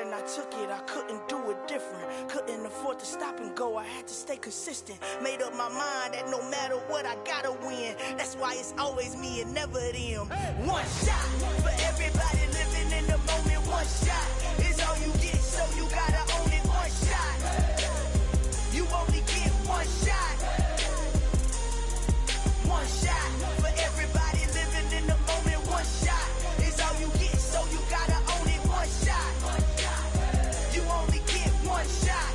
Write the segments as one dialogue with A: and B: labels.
A: and I took it, I couldn't do it different. Couldn't afford to stop and go, I had to stay consistent. Made up my mind that no matter what, I gotta win. That's why it's always me and never them. One shot for everybody living in the moment. One shot is all you get, so you gotta own it. One shot, you only get one shot. One shot for everybody living in the moment. One shot is all you get, so you gotta own it. One shot, you only get one shot.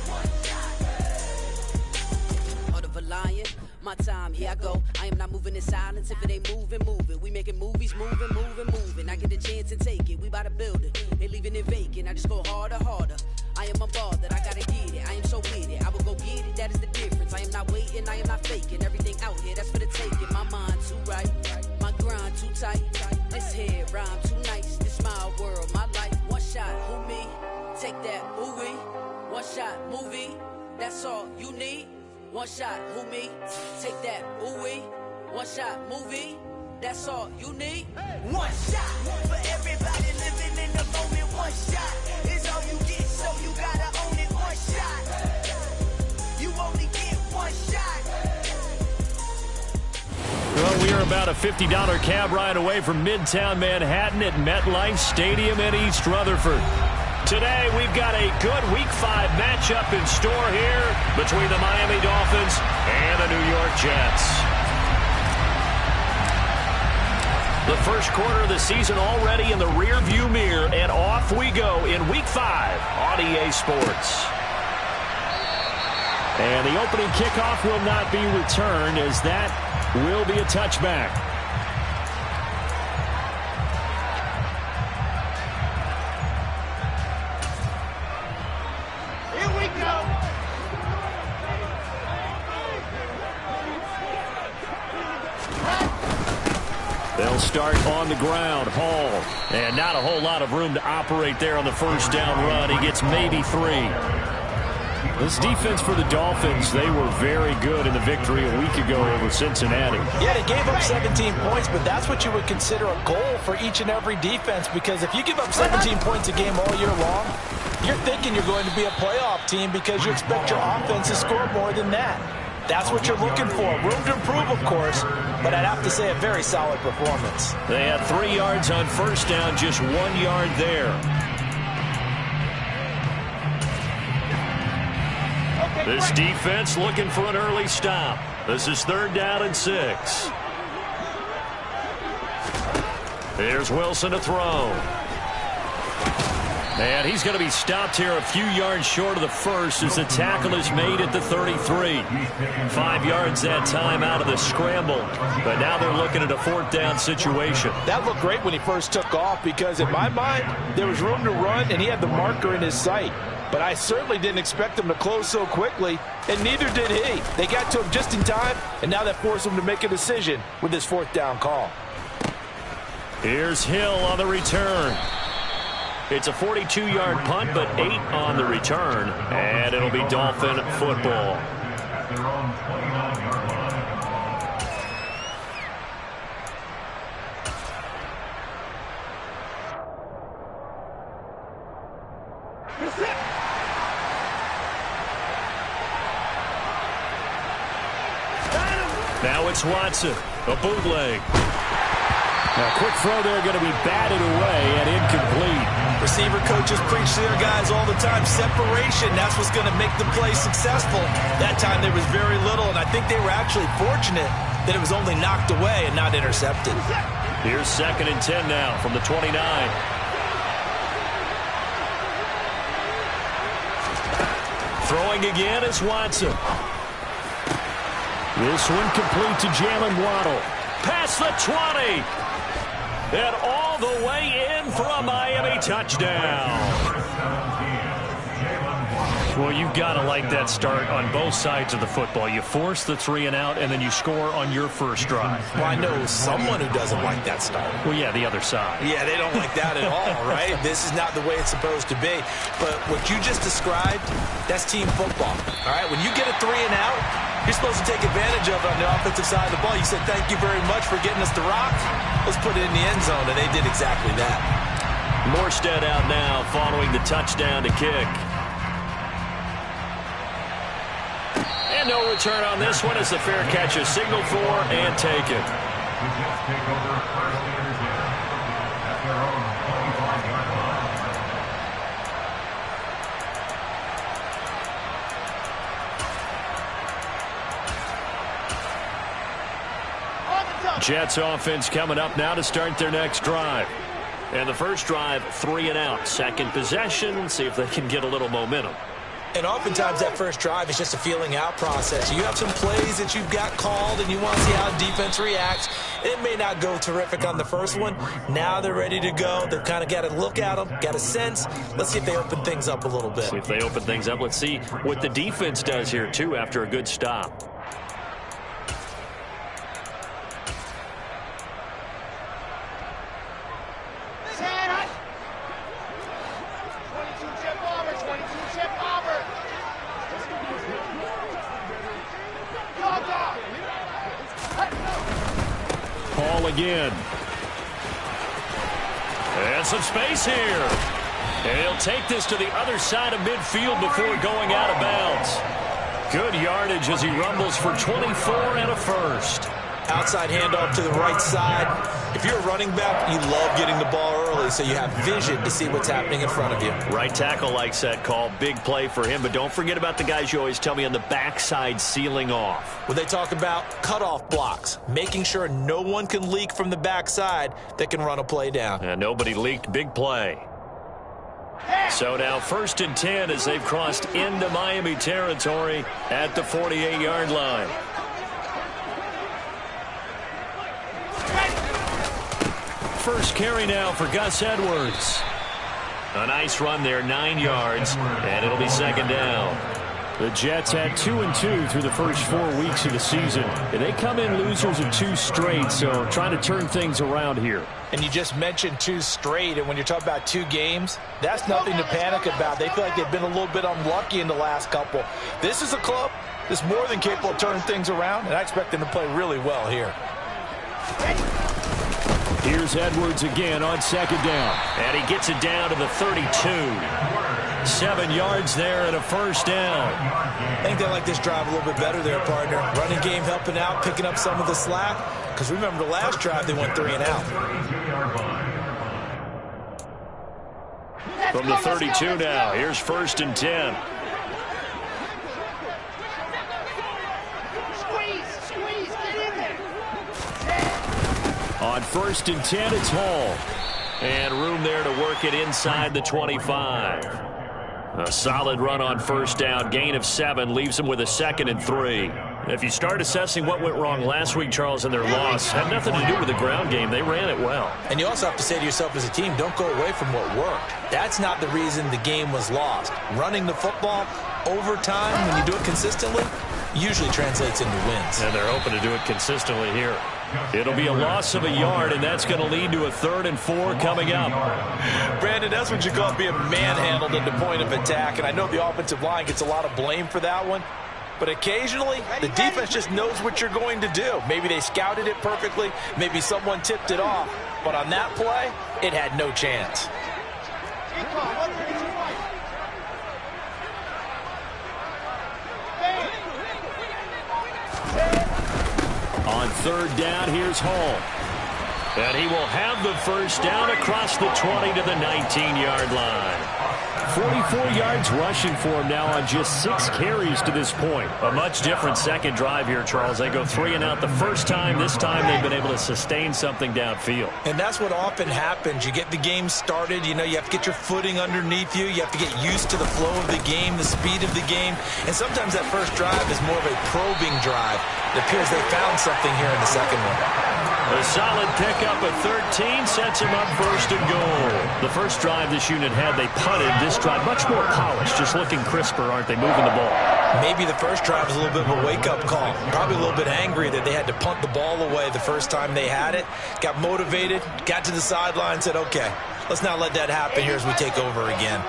B: Heart of a lion, my time, here I go. I am not moving in silence. If it ain't moving, move it. We making movies, moving. I get a chance to take it. We bout to build it. They leaving it vacant. I just go harder. I am a ball that I gotta get it. I am so with it. I will go get it. That is the difference. I am not waiting. I am not faking. Everything out here, that's for the taking. My mind too right. My grind too tight. This head rhyme too nice. This my world, my life. One shot, who me? Take that, ooh-wee. One shot, movie. That's all you need. One shot, who me? Take that, ooh-wee. One shot, movie. That's all you need.
A: One shot for everybody living in the moment. One shot is all you get, so you gotta own it. One shot, you only get one shot.
C: Well, we are about a $50 cab ride away from Midtown Manhattan at MetLife Stadium in East Rutherford. Today, we've got a good Week 5 matchup in store here between the Miami Dolphins and the New York Jets. The first quarter of the season already in the rear-view mirror, and off we go in Week 5 on EA Sports. And the opening kickoff will not be returned, as that will be a touchback. They'll start on the ground. Hall. And not a whole lot of room to operate there on the first down run. He gets maybe 3. This defense for the Dolphins, they were very good in the victory a week ago over Cincinnati.
D: Yeah, they gave up 17 points, but that's what you would consider a goal for each and every defense, because if you give up 17 points a game all year long, you're thinking you're going to be a playoff team because you expect your offense to score more than that. That's what you're looking for. Room to improve, of course, but I'd have to say a very solid performance.
C: They had 3 yards on first down, just 1 yard there. This defense looking for an early stop. This is 3rd down and 6. Here's Wilson to throw. And he's going to be stopped here a few yards short of the first as the tackle is made at the 33. 5 yards that time out of the scramble. But now they're looking at a 4th down situation.
D: That looked great when he first took off, because in my mind, there was room to run and he had the marker in his sight. But I certainly didn't expect him to close so quickly, and neither did he. They got to him just in time, and now that forced him to make a decision with this 4th down call.
C: Here's Hill on the return. It's a 42-yard punt, but 8 on the return, and it'll be Dolphin football. Now it's Watson, a bootleg. Now, quick throw there, going to be batted away and incomplete.
D: Receiver coaches preach to their guys all the time. Separation, that's what's going to make the play successful. That time there was very little, and I think they were actually fortunate that it was only knocked away and not intercepted.
C: Here's 2nd and 10 now from the 29. Throwing again is Watson. This one complete to Jalen Waddle. Past the 20. And all the way in for a Miami touchdown. Well, you've got to like that start on both sides of the football. You force the 3 and out, and then you score on your first drive.
D: Well, I know someone who doesn't like that start.
C: Well, yeah, the other side.
D: Yeah, they don't like that at all, right? This is not the way it's supposed to be. But what you just described, that's team football, all right? When you get a 3 and out, you're supposed to take advantage of it on the offensive side of the ball. You said, thank you very much for getting us the rock. Let's put it in the end zone, and they did exactly that.
C: Morstead out now following the touchdown to kick. And no return on this one as the fair catch is signaled for and taken.
E: The Jets take over first and 10 at their own 25-yard line.
C: Jets offense coming up now to start their next drive. And the first drive, 3 and out. Second possession, see if they can get a little momentum.
D: And oftentimes that first drive is just a feeling out process. You have some plays that you've got called and you want to see how defense reacts. It may not go terrific on the first one. Now they're ready to go. They've kind of got to look at them, got a sense. Let's see if they open things up a little bit.
C: See if they open things up. Let's see what the defense does here, too, after a good stop. Again. And some space here. And he'll take this to the other side of midfield before going out of bounds. Good yardage as he rumbles for 24 and a first.
D: Outside handoff to the right side. If you're a running back, you love getting the ball early so you have vision to see what's happening in front of you.
C: Right tackle likes that call. Big play for him. But don't forget about the guys you always tell me on the backside sealing off.
D: When they talk about cutoff blocks, making sure no one can leak from the backside that can run a play down.
C: And nobody leaked. Big play. So now 1st and 10 as they've crossed into Miami territory at the 48-yard line. First carry now for Gus Edwards. A nice run there, 9 yards, and it'll be second down. The Jets had 2-2 through the first 4 weeks of the season. And they come in losers of 2 straight, so trying to turn things around here.
D: And you just mentioned 2 straight, and when you're talking about 2 games, that's nothing to panic about. They feel like they've been a little bit unlucky in the last couple. This is a club that's more than capable of turning things around, and I expect them to play really well here.
C: Here's Edwards again on second down. And he gets it down to the 32. 7 yards there and a first down.
D: I think they like this drive a little bit better there, partner. Running game helping out, picking up some of the slack. Because remember the last drive, they went 3 and out.
C: From the 32 now, here's 1st and 10. On 1st and 10, it's Hall. And room there to work it inside the 25. A solid run on first down. Gain of 7 leaves him with a 2nd and 3. If you start assessing what went wrong last week, Charles, in their loss, had nothing to do with the ground game. They ran it well.
D: And you also have to say to yourself as a team, don't go away from what worked. That's not the reason the game was lost. Running the football over time, when you do it consistently, usually translates into wins.
C: And they're hoping to do it consistently here. It'll be a loss of a yard, and that's going to lead to a 3rd and 4 coming up.
D: Brandon, that's what you call being manhandled at the point of attack, and I know the offensive line gets a lot of blame for that one. But occasionally, the defense just knows what you're going to do. Maybe they scouted it perfectly. Maybe someone tipped it off. But on that play, it had no chance.
C: On 3rd down, here's Hall. And he will have the first down across the 20 to the 19-yard line. 44 yards rushing for him now on just 6 carries to this point. A much different second drive here, Charles. They go 3 and out the first time. This time they've been able to sustain something downfield.
D: And that's what often happens. You get the game started. You know, you have to get your footing underneath you. You have to get used to the flow of the game, the speed of the game. And sometimes that first drive is more of a probing drive. It appears they found something here in the second one.
C: A solid pickup of 13 sets him up 1st and goal. The first drive this unit had, they punted. This drive, much more polished, just looking crisper, aren't they, moving the ball?
D: Maybe the first drive was a little bit of a wake-up call. Probably a little bit angry that they had to punt the ball away the first time they had it. Got motivated, got to the sideline, said, okay, let's not let that happen here as we take over again.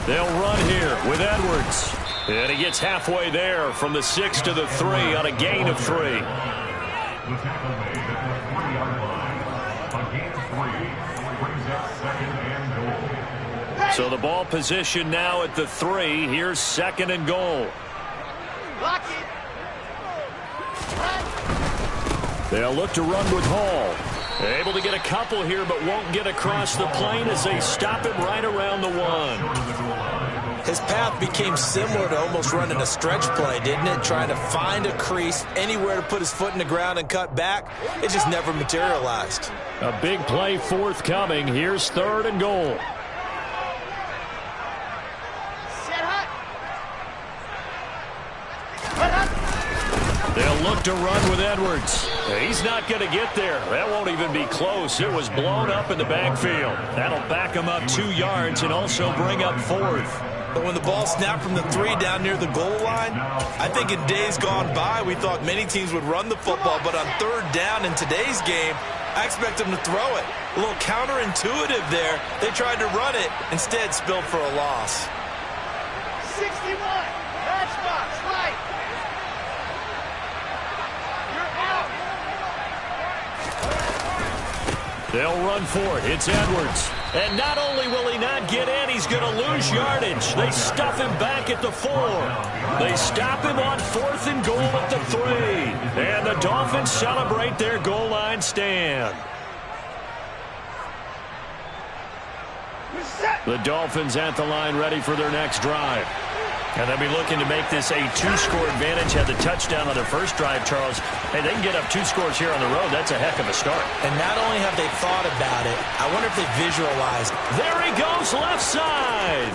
C: They'll run here with Edwards. And he gets halfway there from the 6 to the 3 on a gain of 3.
E: The tackle made at the 3-yard line. A gain of 3 brings up 2nd and goal.
C: So the ball position now at the 3. Here's 2nd and goal.
A: Lock it.
C: They'll look to run with Hall. Able to get a couple here, but won't get across the plane as they stop him right around the 1.
D: His path became similar to almost running a stretch play, didn't it? Trying to find a crease, anywhere to put his foot in the ground and cut back. It just never materialized.
C: A big play forthcoming. Here's 3rd and goal. They'll look to run with Edwards. He's not going to get there. That won't even be close. It was blown up in the backfield. That'll back him up 2 yards and also bring up 4th.
D: But when the ball snapped from the 3 down near the goal line, I think in days gone by, we thought many teams would run the football. But on 3rd down in today's game, I expect them to throw it. A little counterintuitive there. They tried to run it, instead spilled for a loss.
A: 61. Matchbox, right.
C: They'll run for it. It's Edwards. And not only will he not get in, he's going to lose yardage. They stuff him back at the 4. They stop him on 4th and goal at the 3. And the Dolphins celebrate their goal line stand. The Dolphins at the line ready for their next drive. And they'll be looking to make this a 2-score advantage. Had the touchdown on their first drive, Charles. Hey, they can get up 2 scores here on the road. That's a heck of a start.
D: And not only have they thought about it, I wonder if they visualized.
C: There he goes, left side.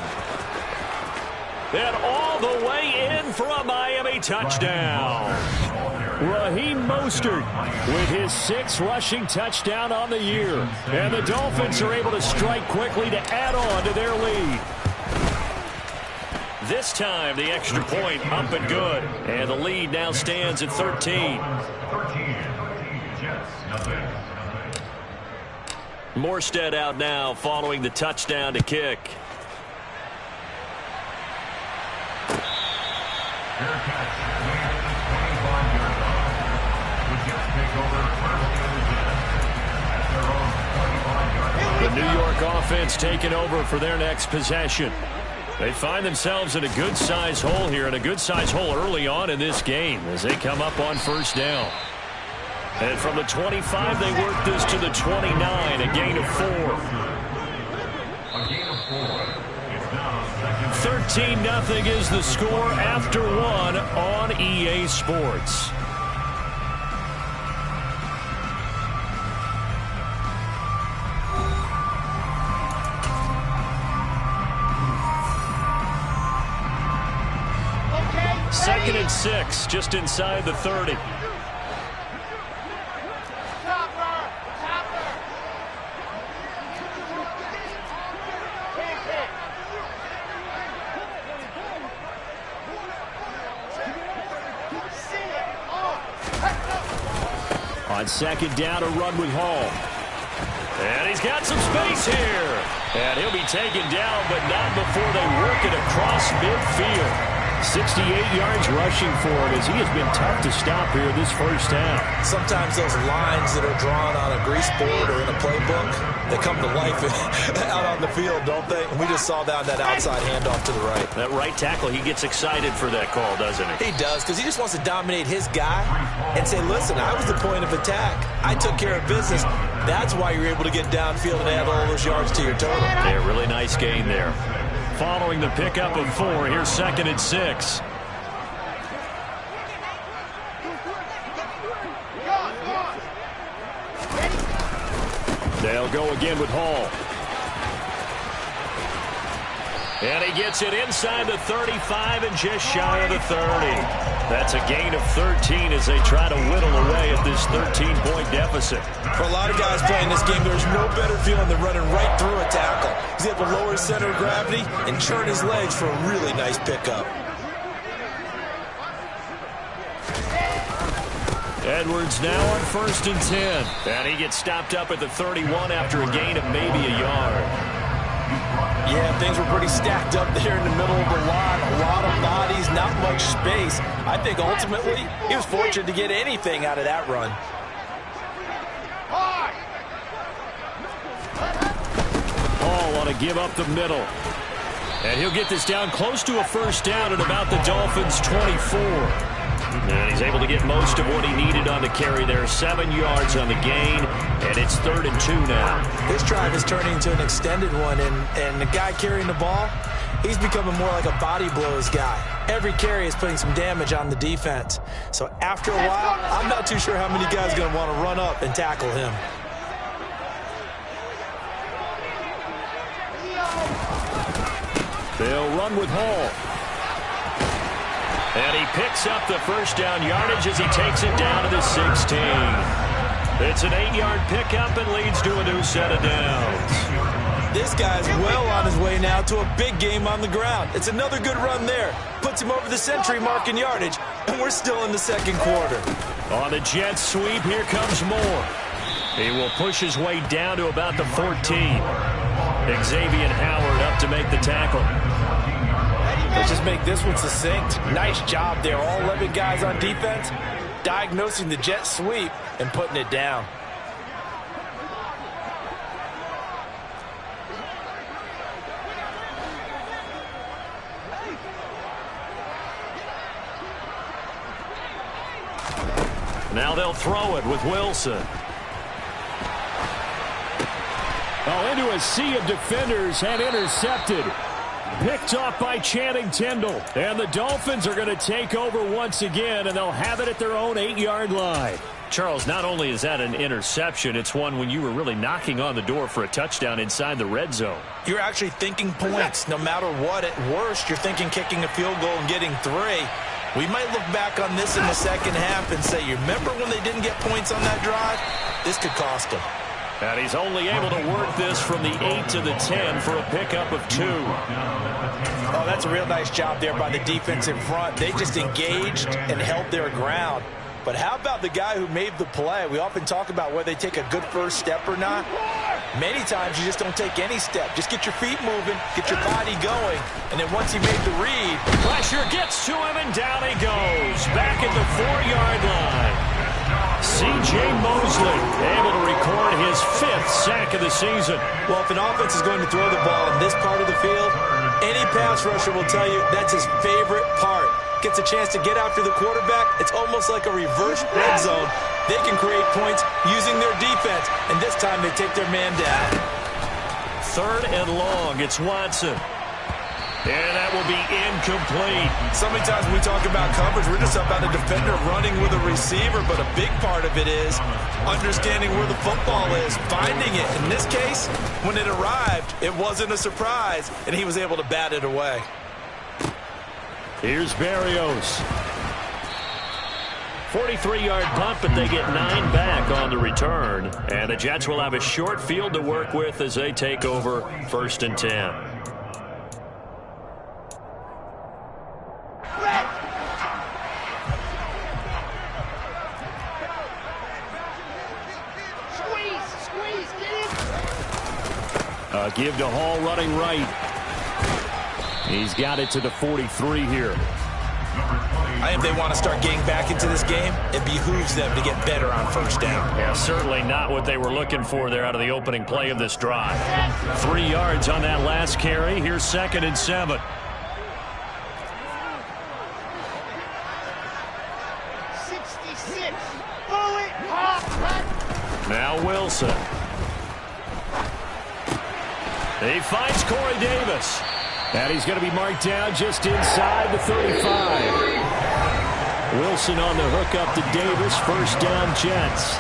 C: And all the way in for a Miami touchdown. Raheem Mostert with his 6th rushing touchdown on the year. And the Dolphins are able to strike quickly to add on to their lead. This time, the extra point up and good. And the lead now stands at 13.
E: 13. Jets, nothing.
C: Morstead out now following the touchdown to kick.
E: Fair catch. 25-yard line. The Jets take over 1st and 10 at their own 25-yard line.
C: The New York offense taking over for their next possession. They find themselves in a good-sized hole here, and a good-sized hole early on in this game as they come up on 1st down. And from the 25, they work this to the 29, a gain of 4.
E: A gain of 4. It's down
C: 13-0 is the score after 1 on EA Sports. Second and 6, just inside the 30. On 2nd down, a run with Hall. And he's got some space here. And he'll be taken down, but not before they work it across midfield. 68 yards rushing for him as he has been tough to stop here this first half.
D: Sometimes those lines that are drawn on a grease board or in a playbook, they come to life out on the field, don't they? And we just saw that outside handoff to the right.
C: That right tackle, he gets excited for that call, doesn't he?
D: He does, because he just wants to dominate his guy and say, listen, I was the point of attack. I took care of business. That's why you're able to get downfield and add all those yards to your total.
C: Yeah, really nice gain there. Following the pickup of 4, here's 2nd and 6. They'll go again with Hall. And he gets it inside the 35 and just shy of the 30. That's a gain of 13 as they try to whittle away at this 13-point deficit.
D: For a lot of guys playing this game, there's no better feeling than running right through a tackle. He's able to lower his center of gravity and churn his legs for a really nice pickup.
C: Edwards now on 1st and 10. And he gets stopped up at the 31 after a gain of maybe a yard.
D: Yeah, things were pretty stacked up there in the middle of the line. A lot of bodies, not much space. I think ultimately he was fortunate to get anything out of that run.
C: Paul on a give up the middle. And he'll get this down close to a first down at about the Dolphins' 24. And he's able to get most of what he needed on the carry there. 7 yards on the gain, and it's 3rd and 2 now.
D: This drive is turning into an extended one, and the guy carrying the ball, he's becoming more like a body blows guy. Every carry is putting some damage on the defense. So after a while, I'm not too sure how many guys are going to want to run up and tackle him.
C: They'll run with Hall. And he picks up the first down yardage as he takes it down to the 16. It's an 8-yard pickup and leads to a new set of downs.
D: This guy's well on his way now to a big game on the ground. It's another good run there. Puts him over the century mark in yardage, and we're still in the second quarter.
C: On the jet sweep, here comes Moore. He will push his way down to about the 14. Xavier Howard up to make the tackle.
D: Let's just make this one succinct. Nice job there. All 11 guys on defense diagnosing the jet sweep and putting it down.
C: Now they'll throw it with Wilson. Oh, into a sea of defenders and intercepted. Picked off by Channing Tindall. And the Dolphins are going to take over once again, and they'll have it at their own 8-yard line. Charles, not only is that an interception, it's one when you were really knocking on the door for a touchdown inside the red zone.
D: You're actually thinking points. No matter what, at worst, you're thinking kicking a field goal and getting 3. We might look back on this in the second half and say, you remember when they didn't get points on that drive? This could cost them.
C: And he's only able to work this from the 8 to the 10 for a pickup of 2.
D: Oh, that's a real nice job there by the defense in front. They just engaged and held their ground. But how about the guy who made the play? We often talk about whether they take a good first step or not. Many times you just don't take any step. Just get your feet moving, get your body going, and then once he made the read.
C: Pressure gets to him, and down he goes. Back at the 4-yard line. C.J. Mosley able to record his 5th sack of the season.
D: Well, if an offense is going to throw the ball in this part of the field, any pass rusher will tell you that's his favorite part. Gets a chance to get after the quarterback. It's almost like a reverse red zone. They can create points using their defense, and this time they take their man down.
C: 3rd and long. It's Watson. And that will be incomplete.
D: So many times when we talk about coverage, we're just about a defender running with a receiver, but a big part of it is understanding where the football is, finding it. In this case, when it arrived, it wasn't a surprise, and he was able to bat it away.
C: Here's Berrios. 43-yard punt, but they get 9 back on the return. And the Jets will have a short field to work with as they take over 1st and 10. Give to Hall running right. He's got it to the 43 here.
D: I think they want to start getting back into this game. It behooves them to get better on first down.
C: Yeah, certainly not what they were looking for there out of the opening play of this drive. 3 yards on that last carry. Here's 2nd and 7. Now Wilson. He finds Corey Davis. And he's going to be marked down just inside the 35. Wilson on the hook up to Davis. 1st down, Jets.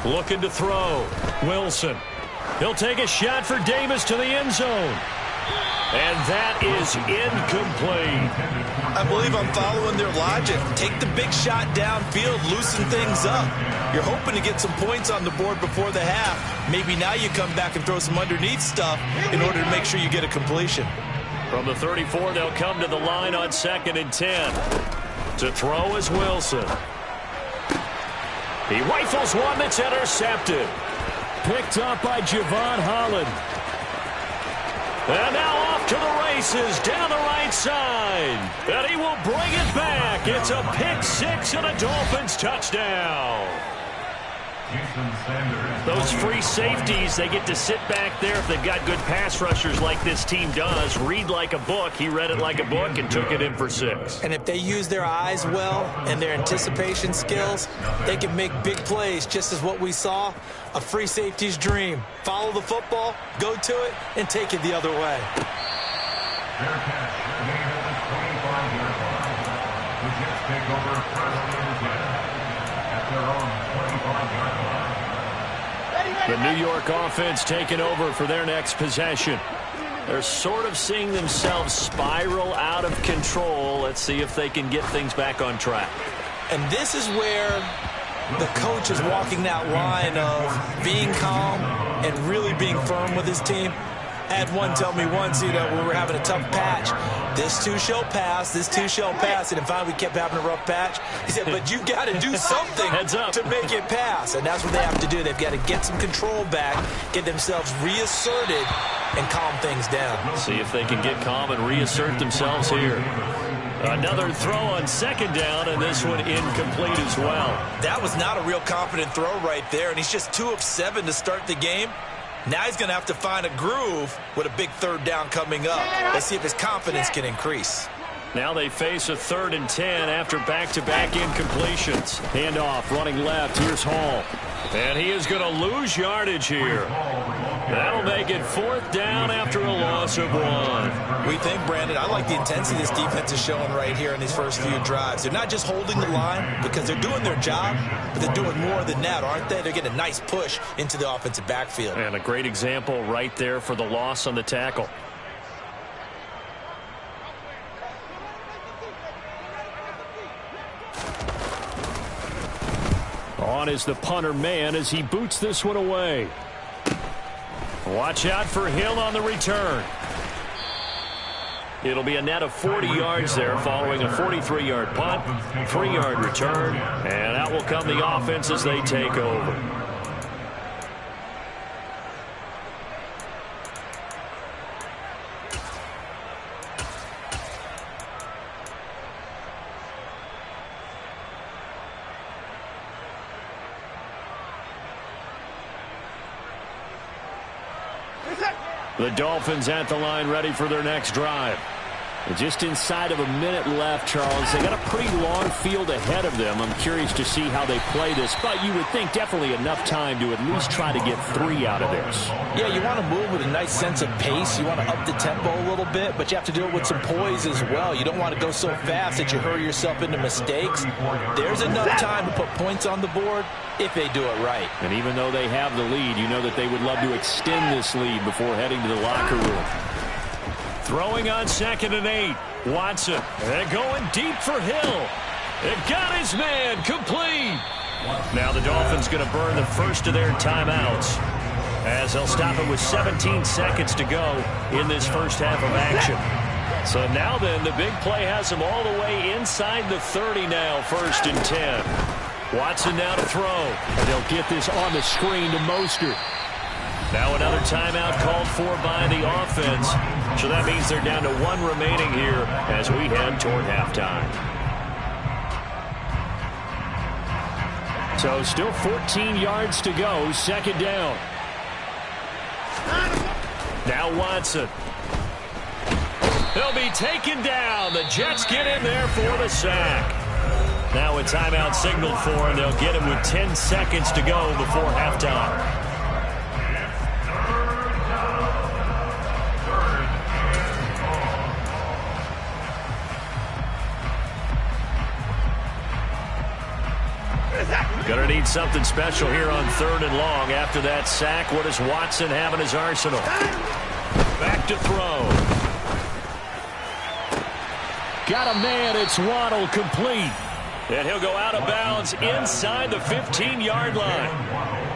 C: Looking to throw. Wilson. He'll take a shot for Davis to the end zone. And that is incomplete.
D: I believe I'm following their logic. Take the big shot downfield, loosen things up. You're hoping to get some points on the board before the half. Maybe now you come back and throw some underneath stuff in order to make sure you get a completion.
C: From the 34, they'll come to the line on 2nd and 10. To throw is Wilson. He rifles one that's intercepted. Picked up by Javon Holland. And now off to the races down the right side. And he will bring it back. It's a pick six and a Dolphins touchdown. Those free safeties, they get to sit back there if they've got good pass rushers like this team does. Read like a book. He read it like a book and took it in for 6.
D: And if they use their eyes well and their anticipation skills, they can make big plays, just as what we saw. A free safety's dream. Follow the football, go to it, and take it the other way.
E: Their catch made at the 25-yard line. The Jets take over first and 10 at their own 25-yard line.
C: The New York offense taking over for their next possession. They're sort of seeing themselves spiral out of control. Let's see if they can get things back on track.
D: And this is where the coach is walking that line of being calm and really being firm with his team. I had one tell me once, when we were having a tough patch, this too shall pass, this too shall pass. And finally we kept having a rough patch. He said, but you've got to do something to make it pass. And that's what they have to do. They've got to get some control back, get themselves reasserted, and calm things down.
C: See if they can get calm and reassert themselves here. Another throw on 2nd down, and this one incomplete as well. That was not a real confident throw right there, and he's just 2 of 7 to start the game. Now he's going to have to find a groove with a big 3rd down coming up. Let's see if his confidence can increase. Now they face a 3rd and 10 after back-to-back incompletions. Handoff, running left. Here's Hall. And he is going to lose yardage here. That'll make it 4th down after a loss of 1. We think, Brandon, I like the intensity this defense is showing right here in these first few drives. They're not just holding the line because they're doing their job, but they're doing more than that, aren't they? They're getting a nice push into the offensive backfield. And a great example right there for the loss on the tackle. On is the punter man as he boots this one away. Watch out for Hill on the return. It'll be a net of 40 yards there following a 43-yard punt, 3-yard return, and out will come the offense as they take over. The Dolphins at the line ready for their next drive. Just inside of a minute left, Charles. They got a pretty long field ahead of them. I'm curious to see how they play this, but you would think definitely enough time to at least try to get 3 out of this. Yeah, you want to move with a nice sense of pace. You want to up the tempo a little bit, but you have to do it with some poise as well. You don't want to go so fast that you hurry yourself into mistakes. There's enough time to put points on the board if they do it right. And even though they have the lead, you know that they would love to extend this lead before heading to the locker room. Throwing on 2nd and 8. Watson. They're going deep for Hill. It got his man complete. Now the Dolphins going to burn the first of their timeouts as they'll stop it with 17 seconds to go in this first half of action. So now then, the big play has them all the way inside the 30 now, 1st and 10. Watson now to throw. And they'll get this on the screen to Mostert. Now another timeout called for by the offense. So that means they're down to 1 remaining here as we head toward halftime. So still 14 yards to go, 2nd down. Now Watson. He'll be taken down. The Jets get in there for the sack. Now a timeout signaled for, and they'll get him with 10 seconds to go before halftime. Gonna need something special here on 3rd and long. After that sack, what does Watson have in his arsenal? Back to throw. Got a man. It's Waddle, complete. And he'll go out of bounds inside the 15-yard line.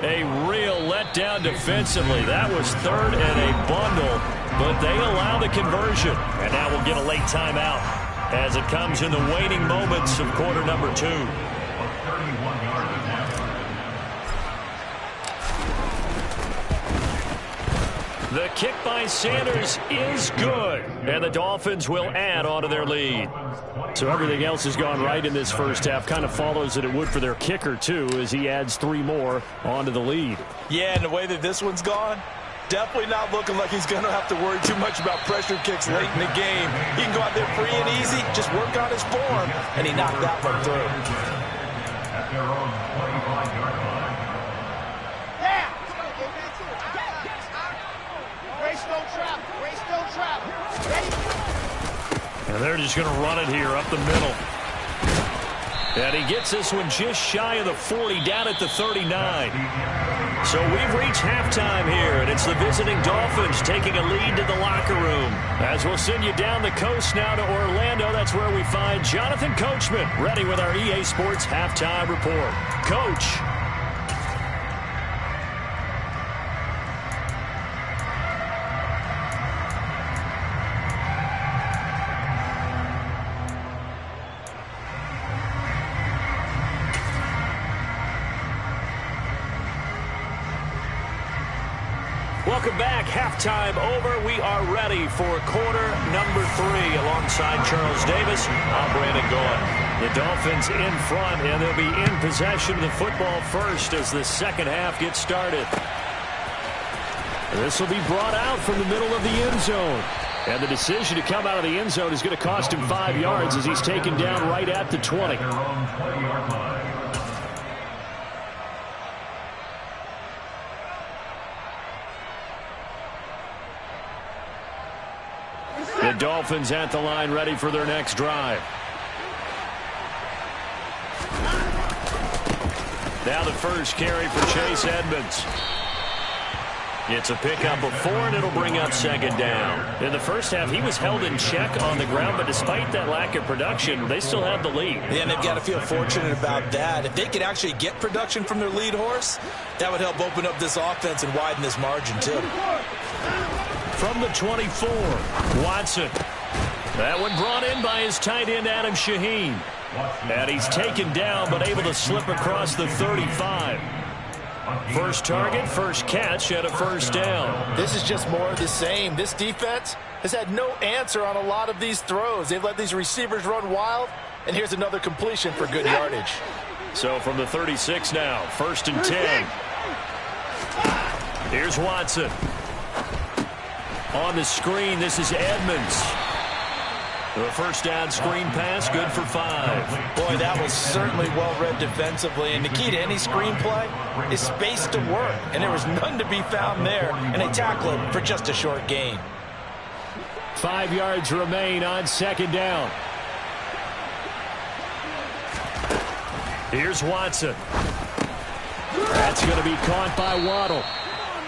C: A real letdown defensively. That was third and a bundle, but they allow the conversion. And now we'll get a late timeout as it comes in the waning moments of quarter number 2. The kick by Sanders is good, and the Dolphins will add on to their lead. So everything else has gone right in this first half. Kind of follows that it would for their kicker, too, as he adds 3 more onto the lead.
D: Yeah, and the way that this one's gone, definitely not looking like he's going to have to worry too much about pressure kicks late in the game. He can go out there free and easy, just work on his form, and he knocked that one through.
E: At their own 25-yard line.
C: And they're just going to run it here up the middle. And he gets this one just shy of the 40, down at the 39. So we've reached halftime here, and it's the visiting Dolphins taking a lead to the locker room. As we'll send you down the coast now to Orlando, that's where we find Jonathan Coachman, ready with our EA Sports Halftime Report. Coach. Welcome back. Halftime over. We are ready for quarter number 3 alongside Charles Davis. I'm Brandon Gaudin. The Dolphins in front, and they'll be in possession of the football first as the second half gets started. This will be brought out from the middle of the end zone. And the decision to come out of the end zone is going to cost him 5 yards as he's taken down right at the 20.
E: Their own 20-yard line.
C: The Dolphins at the line, ready for their next drive. Now the first carry for Chase Edmonds. It's a pickup of 4, and it'll bring up second down. In the first half, he was held in check on the ground, but despite that lack of production, they still have the lead.
D: Yeah, and they've got to feel fortunate about that. If they could actually get production from their lead horse, that would help open up this offense and widen this margin, too.
C: From the 24, Watson. That one brought in by his tight end, Adam Shaheen. And he's taken down, but able to slip across the 35. First target, first catch, and a first down.
D: This is just more of the same. This defense has had no answer on a lot of these throws. They've let these receivers run wild, and here's another completion for good yardage.
C: So from the 36 now, 1st and 10. Here's Watson. On the screen, this is Edmonds. The first down screen pass, good for 5.
D: Boy, that was certainly well-read defensively. And the key to any screen play is space to work. And there was none to be found there. And they tackle it for just a short gain.
C: 5 yards remain on second down. Here's Watson. That's going to be caught by Waddle.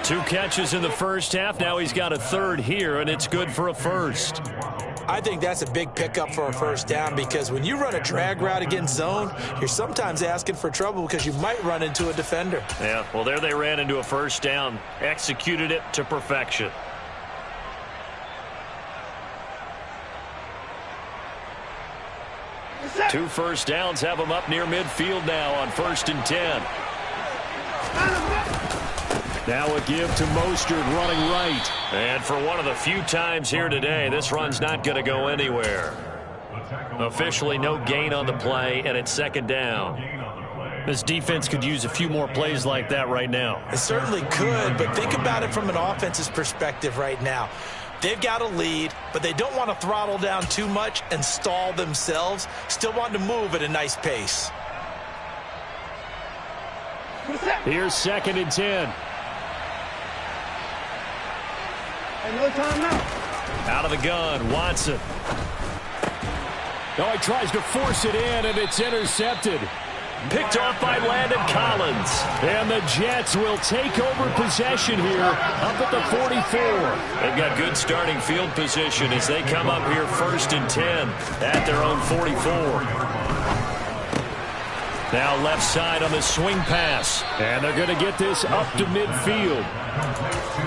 C: 2 catches in the first half. Now he's got a third here, and it's good for a first.
D: I think that's a big pickup for a first down because when you run a drag route against zone, you're sometimes asking for trouble because you might run into a defender.
C: Yeah, well, there they ran into a first down, executed it to perfection. Two first downs have them up near midfield now on 1st and 10. Now a give to Mostert running right. And for one of the few times here today, this run's not going to go anywhere. Officially no gain on the play, and it's second down. This defense could use a few more plays like that right now.
D: It certainly could, but think about it from an offense's perspective right now. They've got a lead, but they don't want to throttle down too much and stall themselves. Still want to move at a nice pace.
C: Here's 2nd and 10.
F: No time now.
C: Out of the gun, Watson. Oh, he tries to force it in, and it's intercepted. Picked off by Landon Collins. And the Jets will take over possession here up at the 44. They've got good starting field position as they come up here 1st and 10 at their own 44. Now left side on the swing pass. And they're going to get this up to midfield.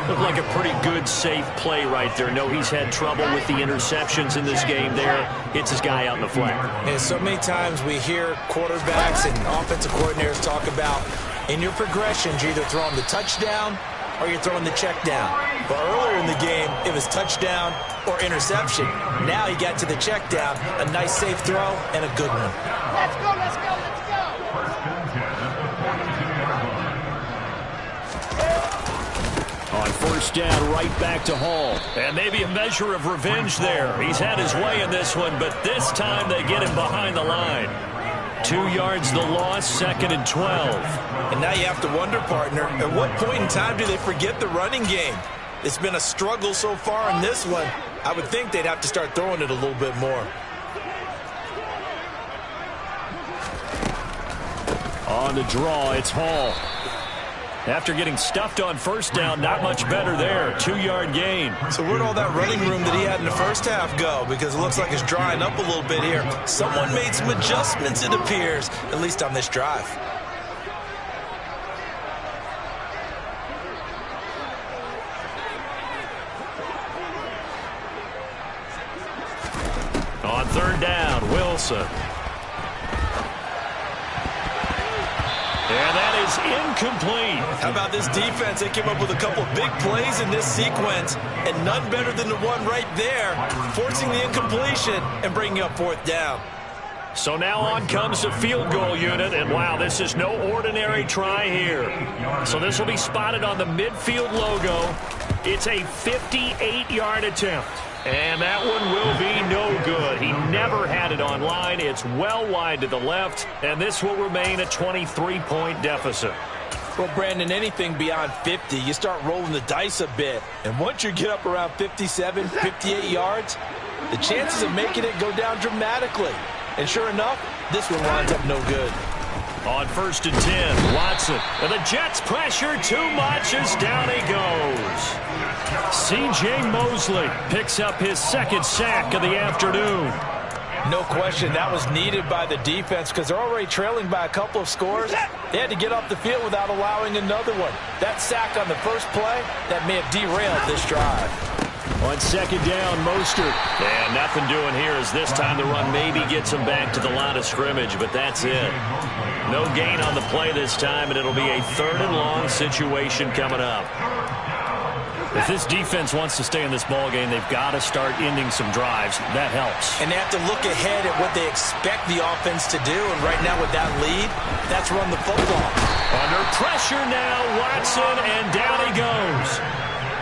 C: Looked like a pretty good, safe play right there. No, he's had trouble with the interceptions in this game there. Hits his guy out in the flat.
D: And so many times we hear quarterbacks and offensive coordinators talk about in your progressions, you're either throwing the touchdown or you're throwing the check down. But earlier in the game, it was touchdown or interception. Now he got to the check down. A nice, safe throw and a good one.
F: Let's go, let's go, let's go.
C: On 1st down, right back to Hall. And maybe a measure of revenge there. He's had his way in this one, but this time they get him behind the line. 2 yards the loss, 2nd and 12.
D: And now you have to wonder, partner, at what point in time do they forget the running game? It's been a struggle so far in this one. I would think they'd have to start throwing it a little bit more.
C: On the draw, it's Hall. After getting stuffed on 1st down, not much better there. 2-yard gain.
D: So where'd all that running room that he had in the first half go? Because it looks like it's drying up a little bit here. Someone made some adjustments, it appears, at least on this drive.
C: On 3rd down, Wilson. And that is incomplete.
D: How about this defense? They came up with a couple big plays in this sequence, and none better than the one right there, forcing the incompletion and bringing up 4th down.
C: So now on comes the field goal unit, and wow, this is no ordinary try here. So this will be spotted on the midfield logo. It's a 58-yard attempt. And that one will be no good. He never had it on line. It's well wide to the left, and this will remain a 23-point deficit.
D: Well, Brandon, anything beyond 50, you start rolling the dice a bit. And once you get up around 57, 58 yards, the chances of making it go down dramatically. And sure enough, this one winds up no good.
C: On 1st and 10, Watson. And the Jets pressure too much as down he goes. C.J. Mosley picks up his 2nd sack of the afternoon.
D: No question, that was needed by the defense because they're already trailing by a couple of scores. They had to get off the field without allowing another one. That sack on the first play, that may have derailed this drive.
C: On 2nd down, Mostert. And nothing doing here as this time the run maybe gets him back to the line of scrimmage, but that's it. No gain on the play this time, and it'll be a 3rd and long situation coming up. If this defense wants to stay in this ballgame, they've got to start ending some drives. That helps.
D: And they have to look ahead at what they expect the offense to do. And right now with that lead, that's run the football.
C: Under pressure now, Watson, and down he goes.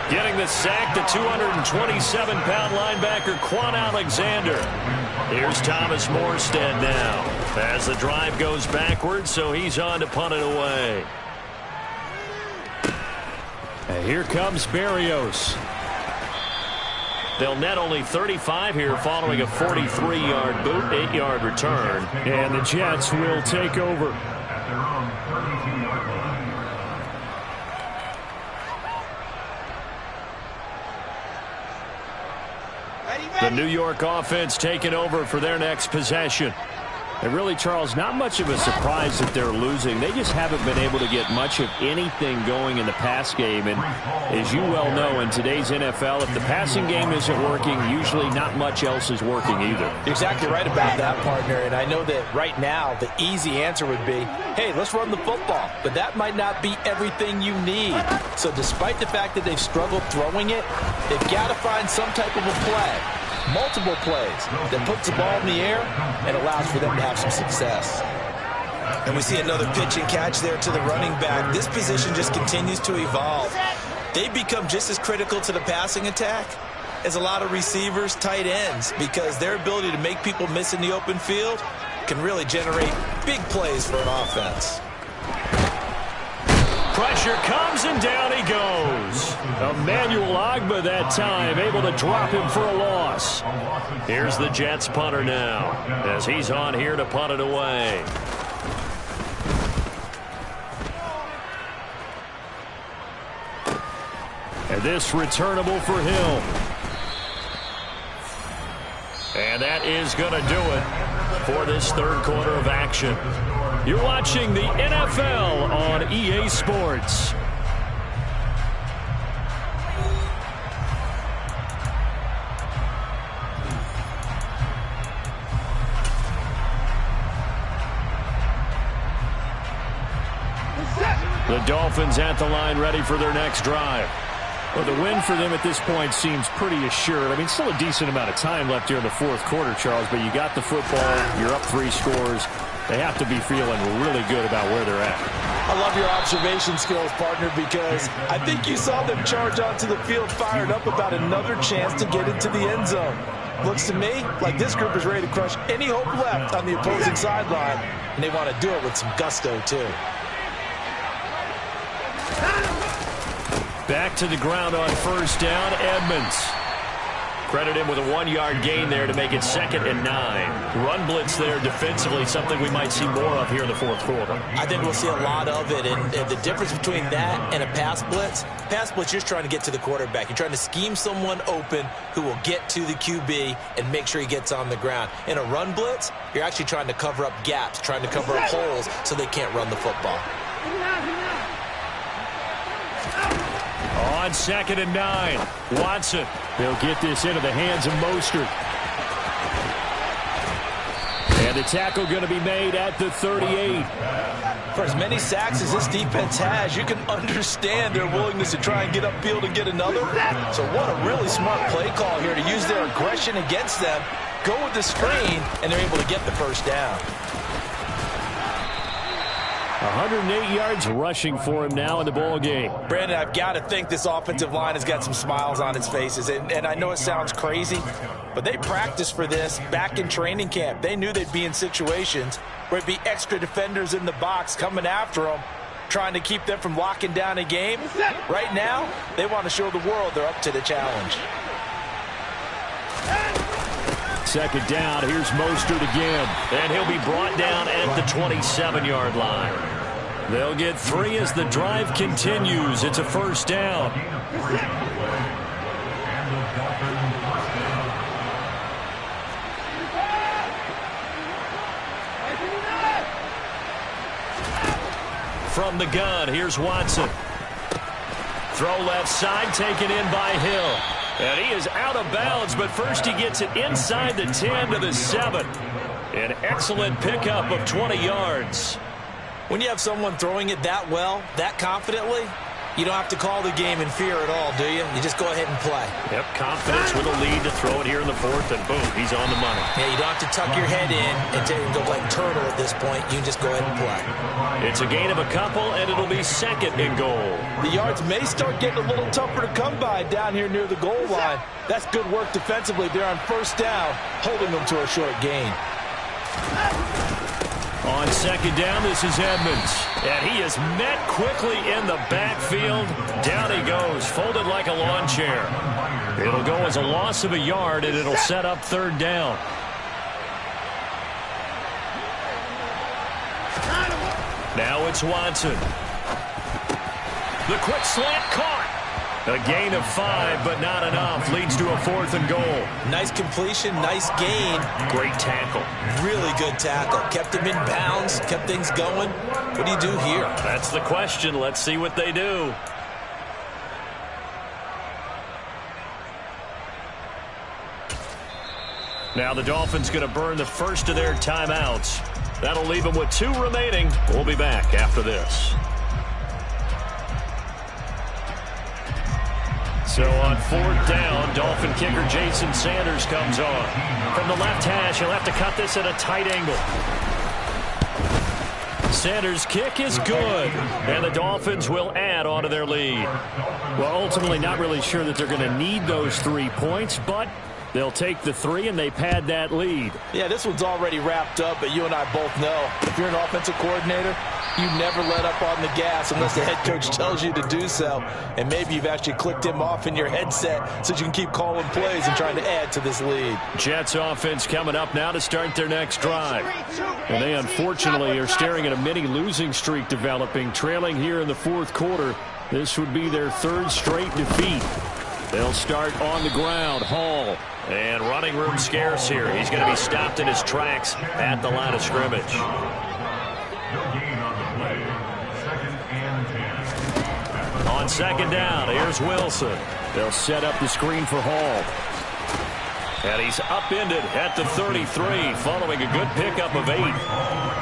C: Getting the sack, the 227-pound linebacker, Quan Alexander. Here's Thomas Morstead now as the drive goes backwards, so he's on to punt it away. And here comes Berrios. They'll net only 35 here following a 43-yard boot, 8-yard return. And the Jets will take over.
E: At their own 32-yard line.
C: The New York offense taking over for their next possession. And really, Charles, not much of a surprise that they're losing. They just haven't been able to get much of anything going in the pass game. And as you well know, in today's NFL, if the passing game isn't working, usually not much else is working either.
D: You're exactly right about that, partner. And I know that right now the easy answer would be, hey, let's run the football. But that might not be everything you need. So despite the fact that they've struggled throwing it, they've got to find some type of a play. Multiple plays that puts the ball in the air and allows for them to have some success. And we see another pitch and catch there to the running back. This position just continues to evolve. They become just as critical to the passing attack as a lot of receivers, tight ends, because their ability to make people miss in the open field can really generate big plays for an offense.
C: Pressure comes and down he goes. Emmanuel Ogbah that time able to drop him for a loss. Here's the Jets punter now as he's on here to punt it away. And this returnable for Hill. And that is going to do it for this third quarter of action. You're watching the NFL on EA Sports. The Dolphins at the line, ready for their next drive. Well, the win for them at this point seems pretty assured. I mean, still a decent amount of time left here in the fourth quarter, Charles, but you got the football, you're up 3 scores. They have to be feeling really good about where they're at.
D: I love your observation skills, partner, because I think you saw them charge onto the field fired up about another chance to get into the end zone. Looks to me like this group is ready to crush any hope left on the opposing sideline, and they want to do it with some gusto, too.
C: Back to the ground on first down, Edmonds. Credit him with a 1-yard gain there to make it 2nd and 9. Run blitz there defensively, something we might see more of here in the fourth quarter.
D: I think we'll see a lot of it, and the difference between that and a pass blitz, you're just trying to get to the quarterback. You're trying to scheme someone open who will get to the QB and make sure he gets on the ground. In a run blitz, you're actually trying to cover up gaps, trying to cover up holes so they can't run the football.
C: On 2nd and 9, Watson. They'll get this into the hands of Mostert. And the tackle going to be made at the 38.
D: For as many sacks as this defense has, you can understand their willingness to try and get upfield and get another. So what a really smart play call here to use their aggression against them, go with the screen, and they're able to get the first down.
C: 108 yards rushing for him now in the ball game.
D: Brandon, I've got to think this offensive line has got some smiles on its faces. And I know it sounds crazy, but they practiced for this back in training camp. They knew they'd be in situations where it'd be extra defenders in the box coming after them, trying to keep them from locking down a game. Right now, they want to show the world they're up to the challenge.
C: 2nd down, here's Mostert again. And he'll be brought down at the 27-yard line. They'll get 3 as the drive continues. It's a first down. From the gun, here's Watson. Throw left side, taken in by Hill. And he is out of bounds, but first he gets it inside the 10 to the 7. An excellent pickup of 20 yards.
D: When you have someone throwing it that well, that confidently, you don't have to call the game in fear at all, do you? You just go ahead and play.
C: Yep, confidence with a lead to throw it here in the 4th, and boom, he's on the money.
D: Yeah, you don't have to tuck your head in and go like turtle at this point. You can just go ahead and play.
C: It's a gain of a couple, and it'll be 2nd and goal.
D: The yards may start getting a little tougher to come by down here near the goal line. That's good work defensively. They're on first down, holding them to a short gain.
C: On 2nd down, this is Edmonds. And he is met quickly in the backfield. Down he goes, folded like a lawn chair. It'll go as a loss of a yard, and it'll set up 3rd down. Now it's Watson. The quick slant caught. A gain of 5, but not enough. Leads to a 4th and goal.
D: Nice completion, nice gain.
C: Great tackle.
D: Really good tackle. Kept him in bounds, kept things going. What do you do here?
C: That's the question. Let's see what they do. Now the Dolphins going to burn the first of their timeouts. That'll leave them with 2 remaining. We'll be back after this. So on 4th down, Dolphin kicker Jason Sanders comes on. From the left hash, he'll have to cut this at a tight angle. Sanders' kick is good, and the Dolphins will add on to their lead. Well, ultimately not really sure that they're going to need those 3 points, but they'll take the 3 and they pad that lead.
D: Yeah, this one's already wrapped up, but you and I both know if you're an offensive coordinator, you never let up on the gas unless the head coach tells you to do so. And maybe you've actually clicked him off in your headset so you can keep calling plays and trying to add to this lead.
C: Jets offense coming up now to start their next drive. And they unfortunately are staring at a mini losing streak developing, trailing here in the 4th quarter This would be their third straight defeat. They'll start on the ground. Hall. And running room scarce here. He's going to be stopped in his tracks at the line of scrimmage. On second down, here's Wilson. They'll set up the screen for Hall. And he's upended at the 33 following a good pickup of 8.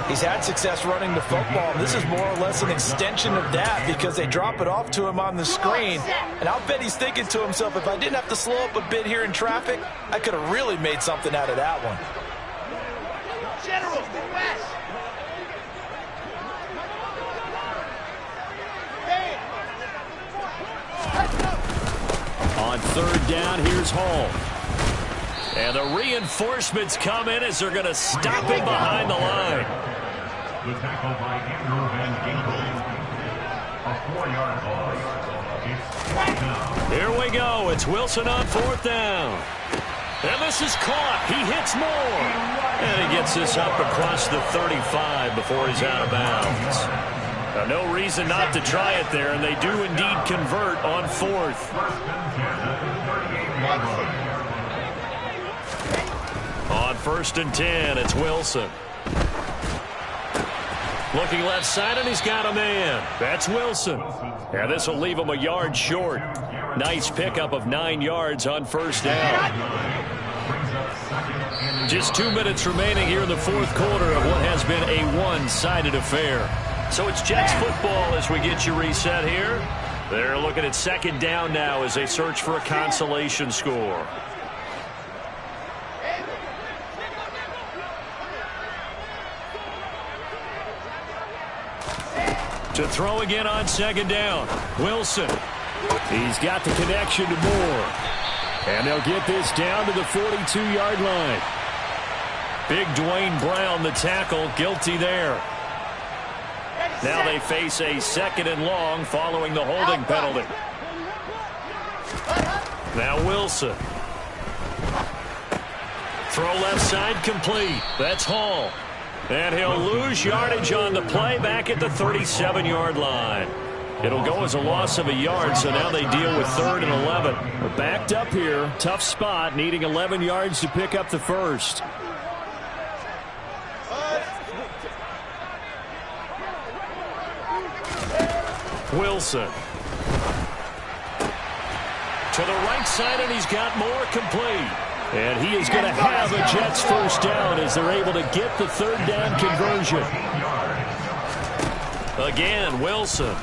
D: He's had success running the football. This is more or less an extension of that because they drop it off to him on the screen. And I'll bet he's thinking to himself, if I didn't have to slow up a bit here in traffic, I could have really made something out of that one.
F: General, west.
C: On third down, here's Hall. And the reinforcements come in as they're going to stop him behind the line.
E: The tackle by Andrew Van Ginkel. A 4-yard loss. It's fourth down.
C: Here we go. It's Wilson on fourth down. And this is caught. He hits more. And he gets this up across the 35 before he's out of bounds. Now, no reason not to try it there, and they do indeed convert on fourth.
E: First and 10 at the 38-yard line.
C: On first and 10, it's Wilson. Looking left side, and he's got a man. That's Wilson. And this will leave him a yard short. Nice pickup of 9 yards on first down. Just 2 minutes remaining here in the fourth quarter of what has been a one-sided affair. So it's Jets football as we get you reset here. They're looking at second down now as they search for a consolation score. To throw again on second down. Wilson. He's got the connection to Moore. And they'll get this down to the 42-yard line. Big Dwayne Brown, the tackle, guilty there. Now they face a second and long following the holding penalty. Now Wilson. Throw left side complete. That's Hall. And he'll lose yardage on the play back at the 37-yard line. It'll go as a loss of a yard, so now they deal with third and 11. We're backed up here. Tough spot, needing 11 yards to pick up the first. Wilson. To the right side, and he's got more complete. And he is going to have a Jets first down as they're able to get the third down conversion. Again, Wilson.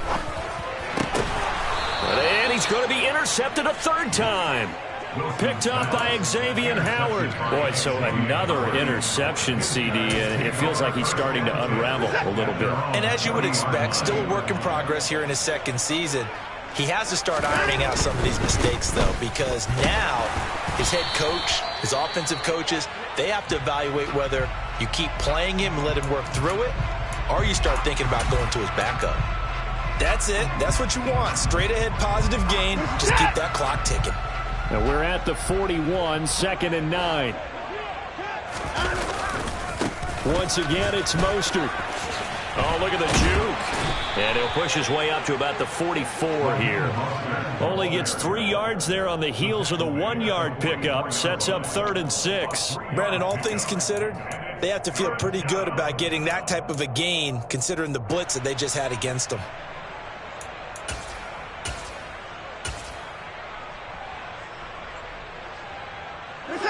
C: And he's going to be intercepted a third time. Picked off by Xavier Howard. Boy, so another interception, CD. And it feels like he's starting to unravel a little bit.
D: And as you would expect, still a work in progress here in his second season. He has to start ironing out some of these mistakes, though, because now his head coach, his offensive coaches, they have to evaluate whether you keep playing him and let him work through it, or you start thinking about going to his backup. That's it. That's what you want. Straight ahead positive gain. Just keep that clock ticking.
C: Now we're at the 41, second and 9. Once again, it's Mostert. Oh, look at the juke. And he'll push his way up to about the 44 here. Only gets 3 yards there on the heels of the 1-yard pickup. Sets up third and 6.
D: Brandon, all things considered, they have to feel pretty good about getting that type of a gain, considering the blitz that they just had against them.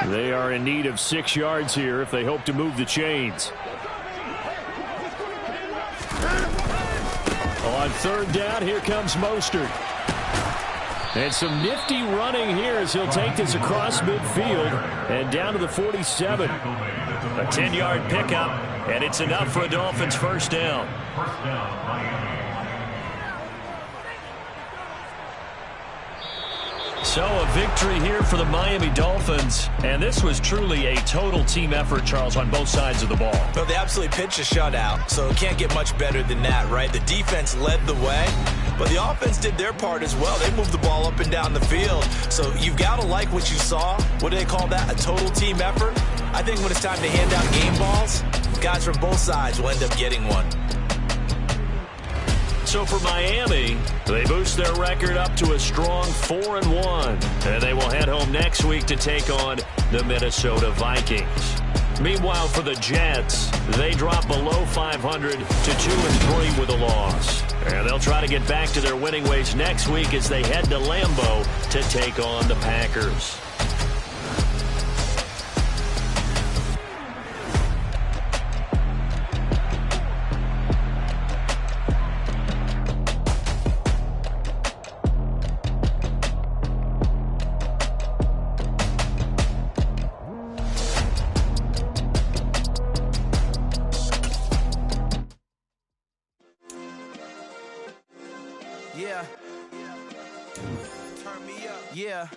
C: They are in need of 6 yards here if they hope to move the chains. On third down, here comes Mostert. And some nifty running here as he'll take this across midfield and down to the 47. A 10-yard pickup, and it's enough for a Dolphins first down.
E: First down, Miami.
C: So a victory here for the Miami Dolphins. And this was truly a total team effort, Charles, on both sides of the ball.
D: Well, they absolutely pitched a shutout, so it can't get much better than that, right? The defense led the way, but the offense did their part as well. They moved the ball up and down the field. So you've got to like what you saw. What do they call that? A total team effort? I think when it's time to hand out game balls, guys from both sides will end up getting one.
C: So for Miami, they boost their record up to a strong 4-1. And they will head home next week to take on the Minnesota Vikings. Meanwhile, for the Jets, they drop below 500 to 2-3 with a loss. And they'll try to get back to their winning ways next week as they head to Lambeau to take on the Packers.
G: Yeah. Turn me up. Yeah.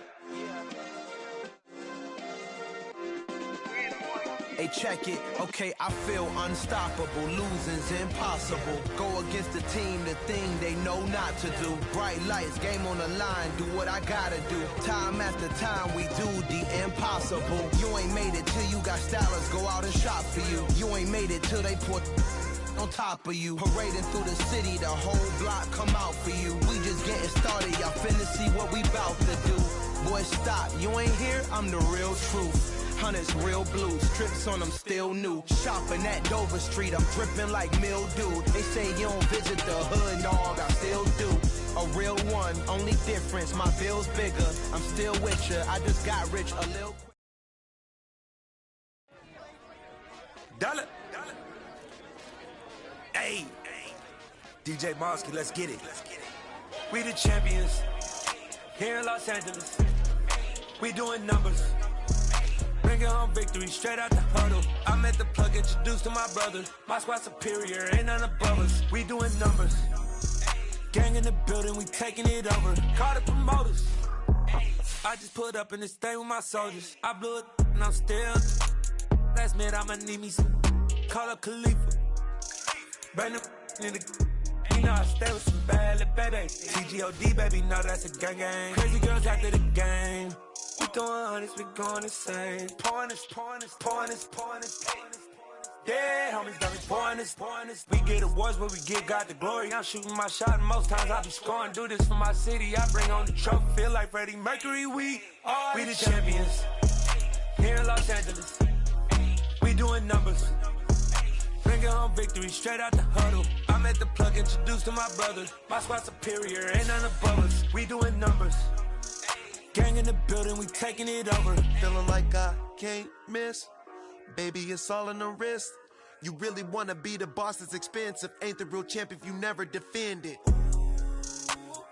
G: Hey, check it. Okay, I feel unstoppable. Losing's impossible. Go against the team, the thing they know not to do. Bright lights, game on the line. Do what I gotta do. Time after time, we do the impossible. You ain't made it till you got stylers go out and shop for you. You ain't made it till they put on top of you. Parading through the city, the whole block come out for you. We just getting started, y'all finna see what we bout to do. Boy, stop, you ain't here, I'm the real truth. Hunters, real blues, strips on them still new. Shopping at Dover Street, I'm dripping like mildew. They say you don't visit the hood, dog, I still do. A real one, only difference, my bill's bigger. I'm still with ya, I just got rich a little quick.
H: Dollar. Hey, DJ Mosky, let's get it. We the champions here in Los Angeles. We doing numbers, bringing home victory straight out the huddle. I'm at the plug, introduced to my brother. My squad superior, ain't none above us. We doing numbers, gang in the building, we taking it over. Call the promoters. I just put up in this thing with my soldiers. I blew it and I'm still. Last minute I'ma need me some. Call up Khalifa. Brand new in the, you know I stay with some bad little baby. TGOD, baby, know that's a gang gang. Crazy girls after the game. We doing hundreds, we going insane. Pouring this. Yeah, homies got me pouring this. We get awards where we get God the glory. I'm shooting my shot and most times I be scoring. Do this for my city, I bring on the trophy. Feel like Freddie Mercury, we the champions here in Los Angeles. We doing numbers, bringing home victory straight out the huddle. I'm at the plug, introduced to my brother. My squad superior, ain't none above us. We doing numbers, gang in the building, we taking it over.
I: Feeling like I can't miss. Baby, it's all in the wrist. You really wanna be the boss, it's expensive. Ain't the real champ if you never defend it.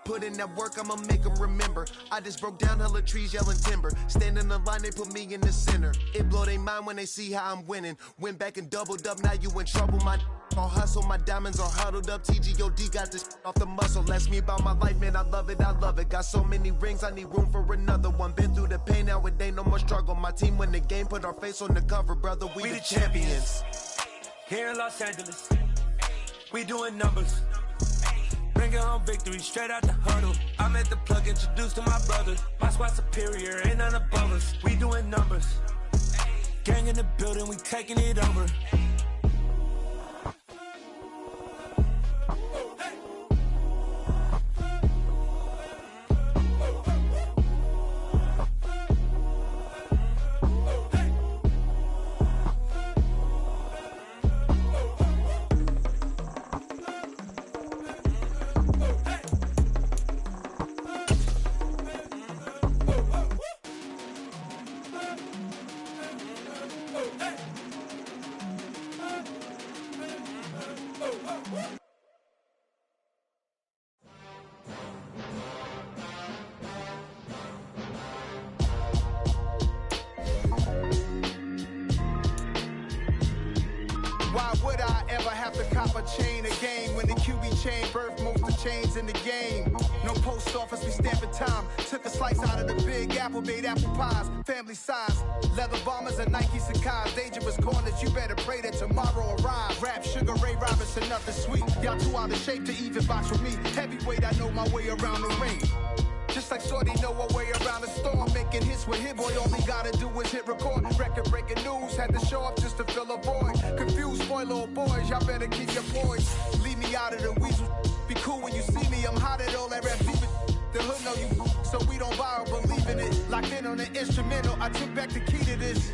I: Put in that work, I'ma make them remember. I just broke down hella trees, yelling timber. Stand in the line, they put me in the center. It blow they mind when they see how I'm winning. Went back and doubled up, now you in trouble. My all hustle, my diamonds are huddled up. TGOD got this off the muscle. Ask me about my life, man, I love it. Got so many rings, I need room for another one. Been through the pain, now it ain't no more struggle. My team win the game, put our face on the cover, brother. We the champions.
H: Here in Los Angeles, we doing numbers, bringing home victory straight out the huddle. I'm at the plug, introduced to my brother. My squad superior, ain't none above us. We doing numbers, gang in the building, we taking it over.
J: Why would I ever have to cop a chain again when the QB chain birthed most of chains in the game? No post office, we stamping time. Took a slice out of the big apple, made apple pies, family size. Leather bombers and Nike Sacai's. Dangerous corners, you better pray that tomorrow arrives. Rap, Sugar Ray Robinson, nothing sweet. Y'all too out of shape to even box with me. Heavyweight, I know my way around the ring. Just like Shorty know a way around the storm. Making hits with Hit Boy, all he gotta do is hit record. Record breaking news, had to show up just to fill a void. Confused boy, little boys, y'all better keep your poise. Leave me out of the weasel, be cool. cool when you see me. I'm hot at all that rap deep. The hood know you, so we don't borrow, believe in it. Locked in on the instrumental, I took back the key to this.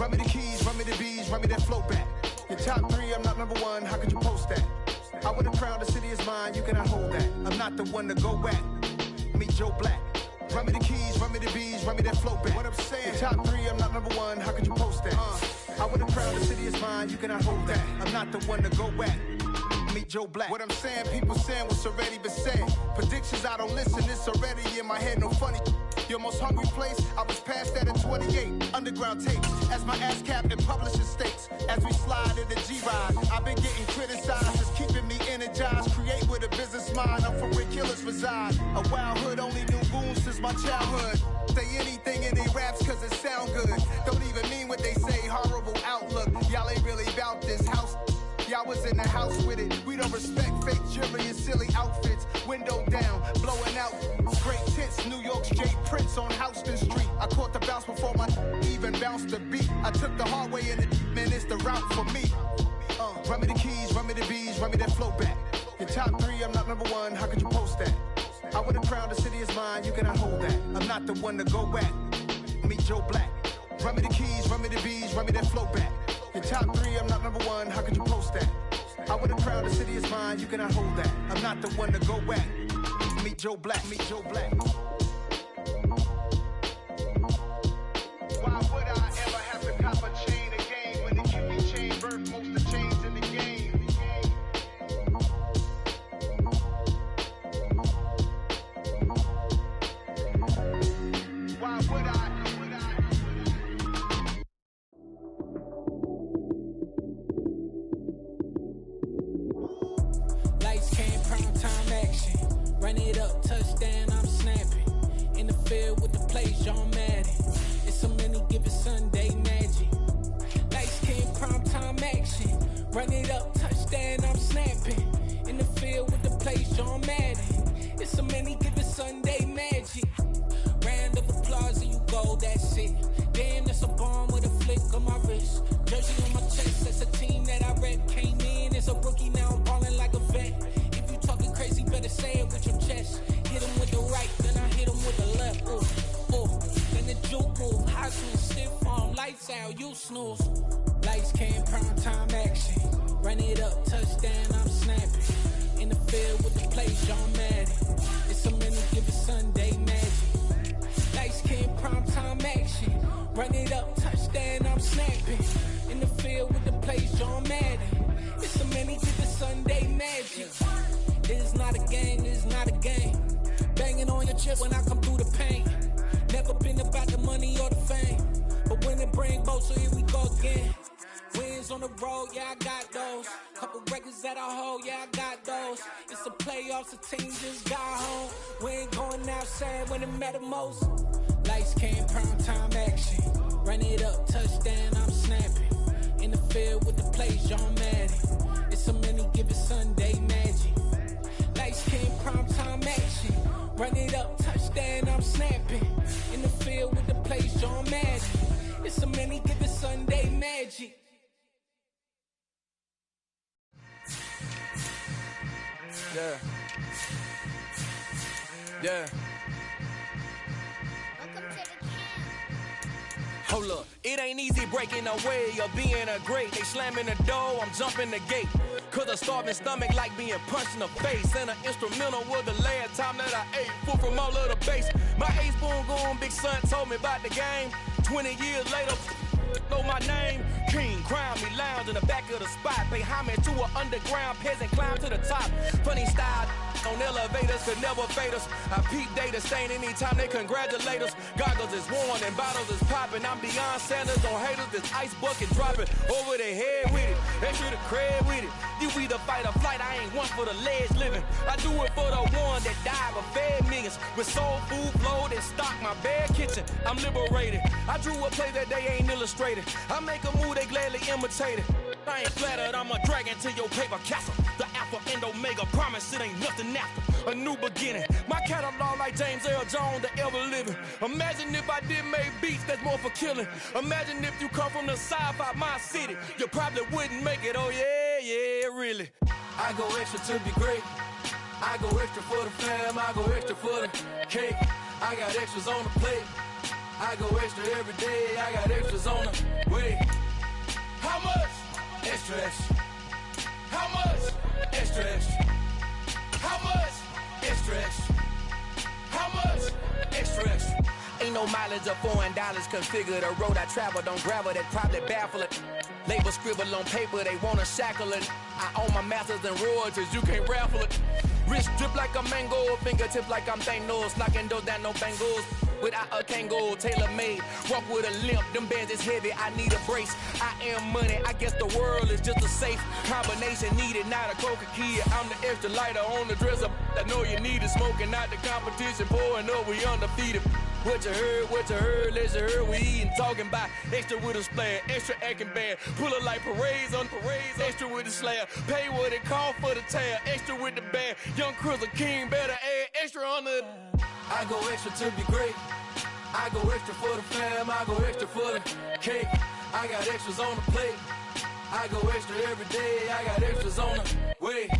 J: Run me the keys, run me the bees, run me that flow back. Your top 3, I'm not number 1, how could you post that? I would have crowned the city is mine, you cannot hold that. I'm not the one to go back. Meet Joe Black. Run me the keys, run me the bees, run me that flow back. What I'm saying, your top 3, I'm not number 1, how could you post that? I would have crowned the city is mine, you cannot hold that. I'm not the one to go back. Meet Joe Black. What I'm saying, people saying what's already been said. Predictions, I don't listen, it's already in my head, no funny. Your most hungry place, I was past that at 28. Underground tapes, as my ass cap in publishing states. As we slide in the G-Ride, I've been getting criticized, it's keeping me energized. Create with a business mind, I'm from where killers reside. A wild hood, only knew goons since my childhood. Say anything in they raps cause it sound good. Don't even mean what they say, horrible outlook. Y'all ain't really about this house. Y'all was in the house with it. We don't respect fake jewelry and silly outfits. Window down, blowing out. Great tits, New York's Jay Prince on Houston Street. I caught the bounce before my even bounced the beat. I took the hard way in it, man, it's the route for me. Run me the keys, run me the bees, run me that flow back. Your top 3, I'm not number 1, how could you post that? I would have crowned the city is mine, you cannot hold that. I'm not the one to go back. Meet Joe Black. Run me the keys, run me the bees, run me that flow back. Your top 3, I'm not number 1, how could you post that? I would have crowned the city is mine, you cannot hold that. I'm not the one to go back. Meet Joe Black, meet Joe Black. Why would I ever have to cop a chain again when the QB chain birthed most of the chains in the game? Why would I?
K: Run it up, touchdown, I'm snapping. In the field with the plays, John Madden. It's a many given Sunday magic. Lights came prime time action. Run it up, touchdown, I'm snapping. In the field with the plays, John Madden. It's a many given Sunday magic. Round of applause and you go, that's it. Damn, that's a bomb with a flick on my wrist. Jersey on my chest, that's a team that I rep. Came in as a rookie, now I'm ballin' like a vet. Talking crazy, better say it with your chest. Hit him with the right, then I hit him with the left. Then the juke move, high school, stiff arm, lights out, you snooze. Lights came, prime time action. Run it up, touchdown, I'm snapping. In the field with the plays, John Madden. It's a many given Sunday magic. Lights came, prime time action. Run it up, touchdown, I'm snapping. In the field with the plays, John Madden. It's a many given Sunday magic. It's not a game, it's not a game. Banging on your chest when I come through the pain. Never been about the money or the fame. But when it bring both, so here we go again. Wins on the road, yeah, I got those. Couple records that I hold, yeah, I got those. It's the playoffs, the team just got home. We ain't going outside when it matter most. Lights came, prime time action. Run it up, touchdown, I'm snapping. In the field with the plays, John Madden. It's a many given Sunday magic. Lights came, prime time action. Run it up, touchdown, I'm snapping. In the field with the plays, John Madden. It's a many given Sunday magic.
L: Yeah. Yeah. Hold up, it ain't easy breaking away or being a great. They slamming the door, I'm jumping the gate. Cause a starving stomach like being punched in the face. And an instrumental was the last time that I ate food from all of the base. My ace boom goon, big son told me about the game. 20 years later, know my name. King, crown me, lounge in the back of the spot. Pay homage to an underground peasant, climb to the top. Funny style on elevators could never fade us. I peep data stain anytime they congratulate us. Goggles is worn and bottles is popping. I'm beyond Sanders on haters, this ice bucket dropping over their head with it. Extra the cred with it. You either fight or flight, I ain't one for the ledge living. I do it for the one that died but fed millions. With soul food flowed and stocked my bad kitchen. I'm liberated. I drew a play that they ain't illustrated. I make a move, they gladly imitate it. I ain't flattered, I'm a dragon to your paper castle. The Alpha and Omega, promise it ain't nothing after. A new beginning. My catalog like James Earl Jones, the ever living. Imagine if I did make beats that's more for killing. Imagine if you come from the sci-fi, my city. You probably wouldn't make it, oh yeah. yeah, really. I go extra to be great. I go extra for the fam, I go extra for the cake. I got extras on the plate. I go extra every day, I got extras on the way. How much? Extra, extra. How much? Extra, extra. How much? Extra, extra. How much? Extra, extra. Ain't no mileage of $4 configure the road I travel. Don't gravel that probably baffle it. Label scribble on paper, they wanna shackle it. I own my masters and royalties, you can't raffle it. Wrist drip like a mango, fingertip like I'm Thanos. Knocking those down, no bangles. Without a Kango, tailor-made. Walk with a limp, them bands is heavy, I need a brace. I am money, I guess the world is just a safe combination needed, not a Coca-Cola. I'm the extra lighter on the dresser. I know you need it, smoking out the competition, pouring up, we undefeated. What you heard, let's you heard, we eatin', talking about extra with a splash, extra acting bad, pull it like parades on parades, extra with the slab, pay what it cost for the tab, extra with the band, young Chris a king, better add extra on the. I go extra to be great, I go extra for the fam, I go extra for the cake, I got extras on the plate, I go extra every day, I got extras on the way.